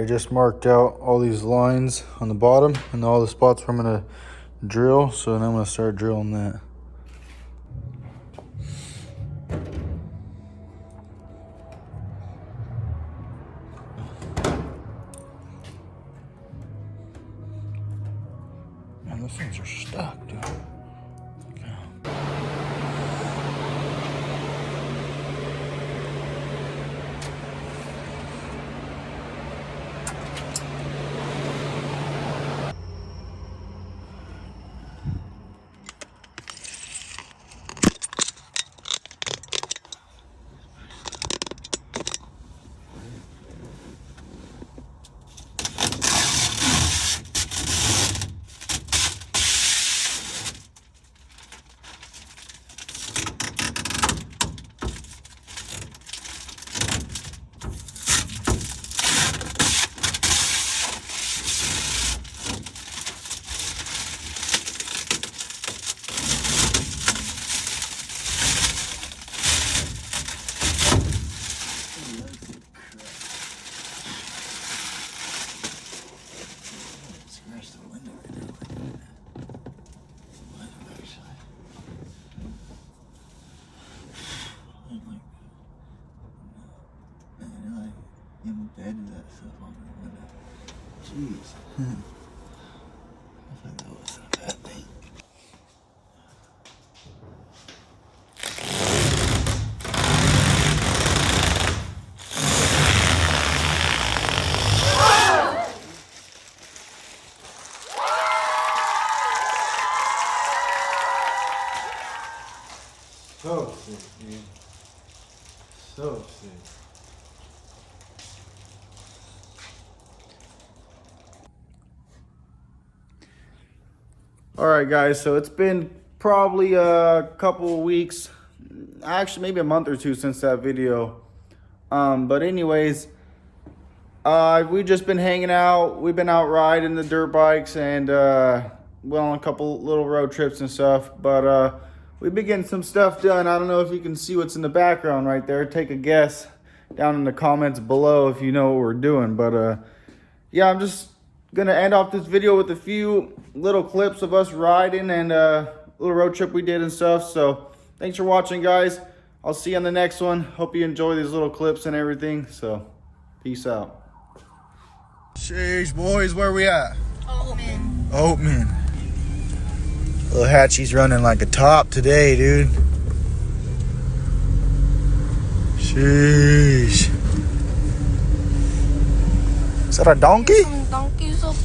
I just marked out all these lines on the bottom and all the spots where I'm gonna drill. So now I'm gonna start drilling that. Man, those things are stuck, dude. Jeez. I thought that wasn't a bad thing. So sick, dude. So sick. All right, guys, so it's been probably a couple of weeks, actually maybe a month or two since that video. But anyways, we've just been hanging out. We've been out riding the dirt bikes and well, on a couple little road trips and stuff. But we've been getting some stuff done. I don't know if you can see what's in the background right there. Take a guess down in the comments below if you know what we're doing. But yeah, I'm just gonna end off this video with a few little clips of us riding and little road trip we did and stuff. So thanks for watching, guys. I'll see you on the next one. Hope you enjoy these little clips and everything. So peace out. Sheesh, boys, where we at? Oatman. Oatman. Little Hatchie's running like a top today, dude. Sheesh. Is that a donkey? Some donkeys up.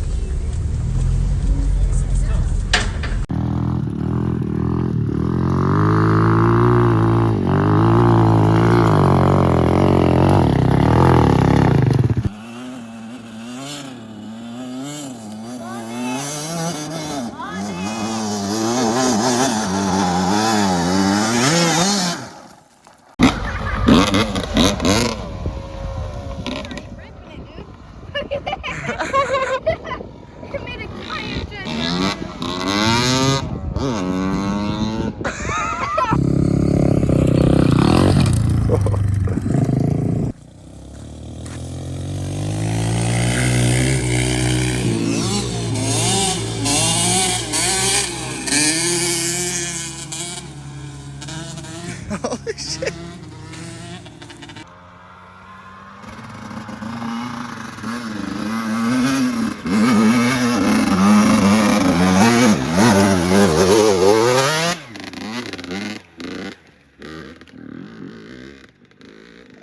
Holy shit.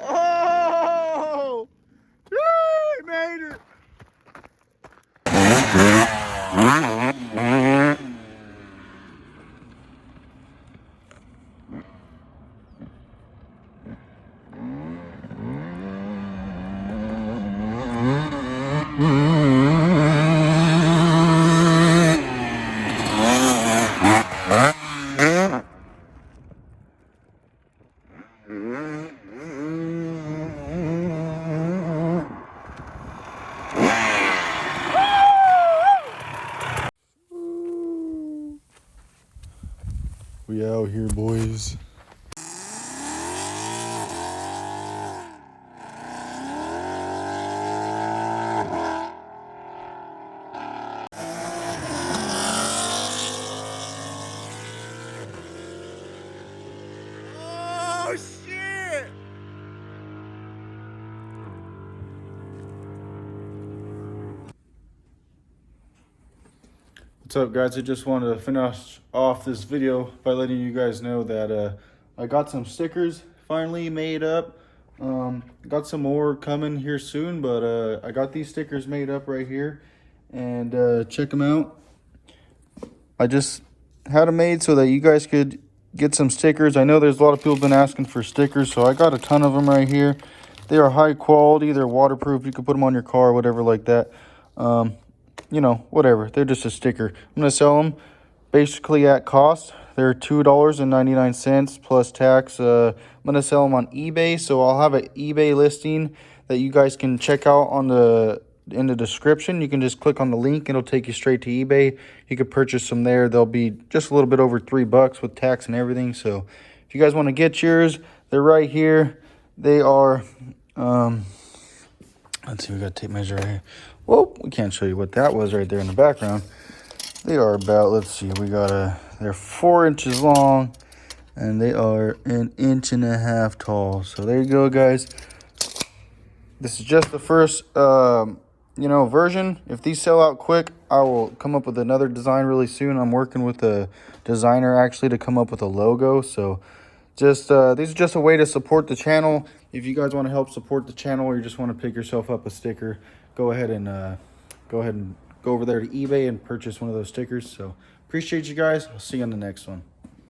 Oh! Yay, made it! We out here, boys. What's up, guys? I just wanted to finish off this video by letting you guys know that I got some stickers finally made up. Got some more coming here soon, but I got these stickers made up right here, and check them out. I just had them made so that you guys could get some stickers. I know there's a lot of people been asking for stickers, so I got a ton of them right here. They are high quality, they're waterproof, you can put them on your car, whatever like that. You know, whatever, they're just a sticker. I'm gonna sell them basically at cost. They're $2.99 plus tax. I'm gonna sell them on eBay, so I'll have an eBay listing that you guys can check out in the description. You can just click on the link, it'll take you straight to eBay. You could purchase them there. They'll be just a little bit over $3 with tax and everything. So if you guys want to get yours, they're right here. They are let's see, we got a tape measure right here. Well, we can't show you what that was right there in the background. They are about, let's see, they're 4 inches long and they are 1.5 inches tall. So there you go, guys. This is just the first version. If these sell out quick, I will come up with another design really soon. I'm working with a designer actually to come up with a logo. So just these are just a way to support the channel. If you guys want to help support the channel, or you just want to pick yourself up a sticker, go ahead and go over there to eBay and purchase one of those stickers. So appreciate you guys. I'll see you on the next one.